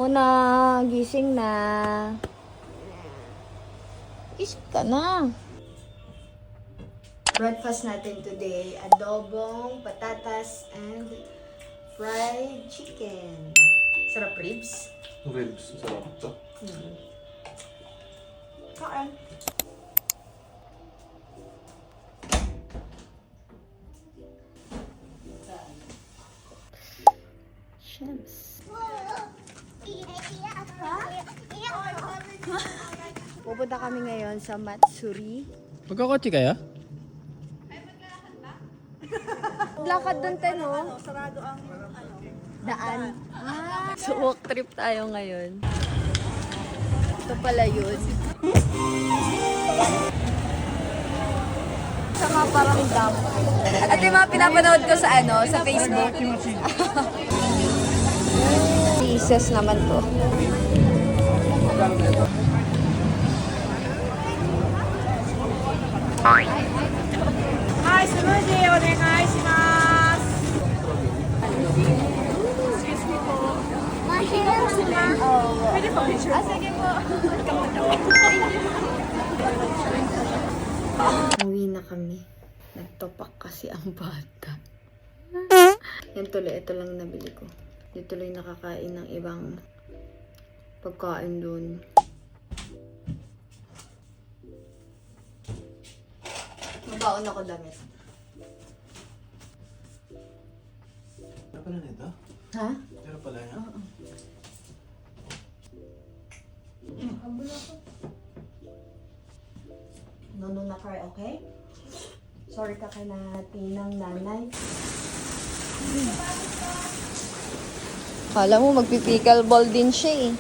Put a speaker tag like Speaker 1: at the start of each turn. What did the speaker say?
Speaker 1: na, gising na. Isip ka na. Breakfast natin today, adobong, patatas, and fried chicken. Sarap ribs.
Speaker 2: Ribs, sarap to.
Speaker 1: Kain. Shams. Pupunta kami ngayon sa Matsuri.
Speaker 3: Magkakotse kaya?
Speaker 1: Lakad doon, no?
Speaker 4: Sarado ang
Speaker 1: Daan. So, walk trip tayo ngayon. Ito pala yun. Sama parang dam.
Speaker 4: At yung mga pinapanood ko sa sa Facebook.
Speaker 1: Jesus naman to.
Speaker 4: Hi, smoothie! Onegai shimasu! Excuse me po. Pwede po picture po. Sige po.
Speaker 1: Uwi na kami. Nagtopak kasi ang bata. Yan tuloy, ito lang nabili ko. Hindi tuloy nakakain ng ibang pagkain doon. Mabaon ako damit.
Speaker 2: Ano pala nito?
Speaker 1: Ha?
Speaker 2: Pero pala yan?
Speaker 1: Oo. Nono na car, okay? Sorry ka kay natinang nanay. Kala mo magpipickleball din siya eh.